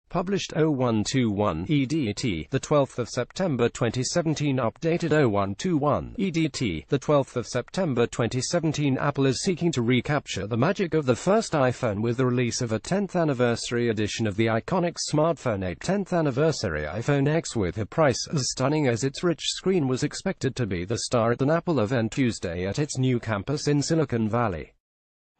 Published 0121 EDT, the 12th of September 2017. Updated 0121 EDT, the 12th of September 2017. Apple is seeking to recapture the magic of the first iPhone with the release of a 10th anniversary edition of the iconic smartphone. A 10th anniversary iPhone X with a price as stunning as its rich screen was expected to be the star at an Apple event Tuesday at its new campus in Silicon Valley.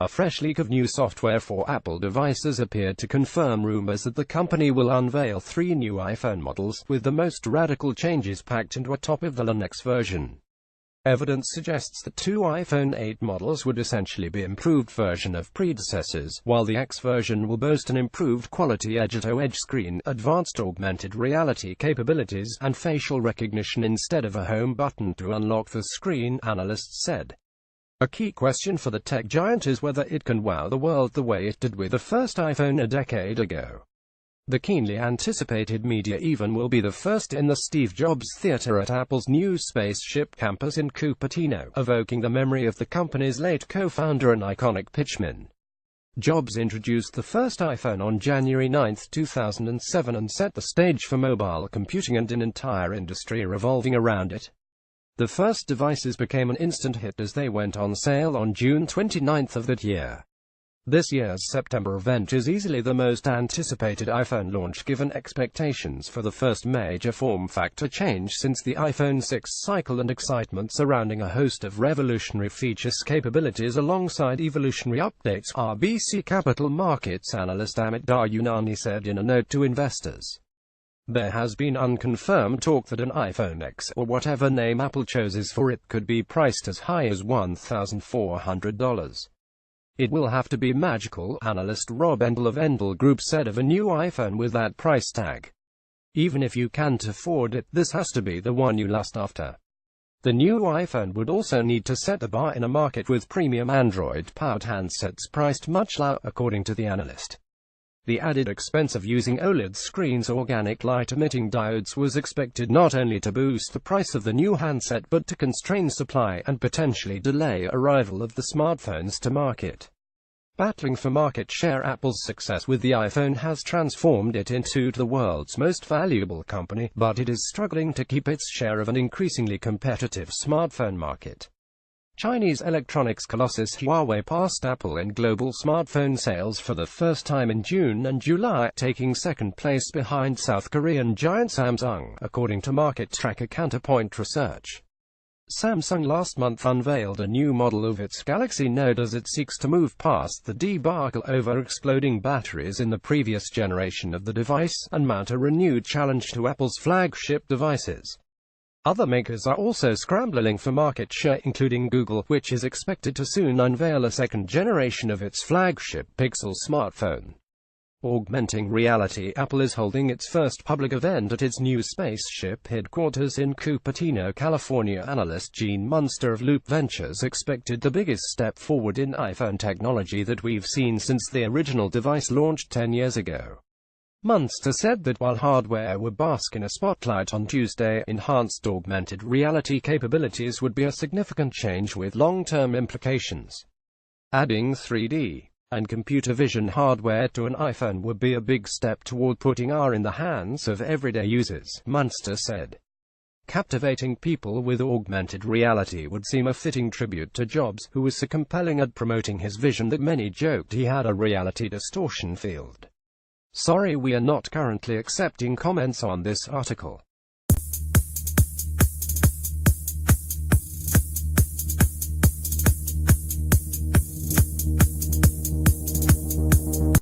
A fresh leak of new software for Apple devices appeared to confirm rumors that the company will unveil 3 new iPhone models, with the most radical changes packed into a top-of-the-line X version. Evidence suggests that 2 iPhone 8 models would essentially be improved version of predecessors, while the X version will boast an improved quality edge-to-edge screen, advanced augmented reality capabilities, and facial recognition instead of a home button to unlock the screen, analysts said. A key question for the tech giant is whether it can wow the world the way it did with the first iPhone a decade ago. The keenly anticipated media event will be the first in the Steve Jobs Theater at Apple's new spaceship campus in Cupertino, evoking the memory of the company's late co-founder and iconic pitchman. Jobs introduced the first iPhone on January 9, 2007 and set the stage for mobile computing and an entire industry revolving around it. The first devices became an instant hit as they went on sale on June 29 of that year. This year's September event is easily the most anticipated iPhone launch given expectations for the first major form factor change since the iPhone 6 cycle and excitement surrounding a host of revolutionary features capabilities alongside evolutionary updates, RBC Capital Markets analyst Amit Daryanani said in a note to investors. There has been unconfirmed talk that an iPhone X, or whatever name Apple chooses for it, could be priced as high as $1,400. It will have to be magical, analyst Rob Endel of Endel Group said of a new iPhone with that price tag. Even if you can't afford it, this has to be the one you lust after. The new iPhone would also need to set the bar in a market with premium Android-powered handsets priced much lower, according to the analyst. The added expense of using OLED screens, organic light-emitting diodes, was expected not only to boost the price of the new handset but to constrain supply and potentially delay arrival of the smartphones to market. Battling for market share, Apple's success with the iPhone has transformed it into the world's most valuable company, but it is struggling to keep its share of an increasingly competitive smartphone market. Chinese electronics colossus Huawei passed Apple in global smartphone sales for the first time in June and July, taking second place behind South Korean giant Samsung, according to market tracker Counterpoint Research. Samsung last month unveiled a new model of its Galaxy Note as it seeks to move past the debacle over exploding batteries in the previous generation of the device, and mount a renewed challenge to Apple's flagship devices. Other makers are also scrambling for market share, including Google, which is expected to soon unveil a second generation of its flagship Pixel smartphone. Augmenting reality, Apple is holding its first public event at its new spaceship headquarters in Cupertino, California. Analyst Gene Munster of Loop Ventures expected the biggest step forward in iPhone technology that we've seen since the original device launched 10 years ago. Munster said that while hardware would bask in a spotlight on Tuesday, enhanced augmented reality capabilities would be a significant change with long-term implications. Adding 3D and computer vision hardware to an iPhone would be a big step toward putting AR in the hands of everyday users, Munster said. Captivating people with augmented reality would seem a fitting tribute to Jobs, who was so compelling at promoting his vision that many joked he had a reality distortion field. Sorry, we are not currently accepting comments on this article.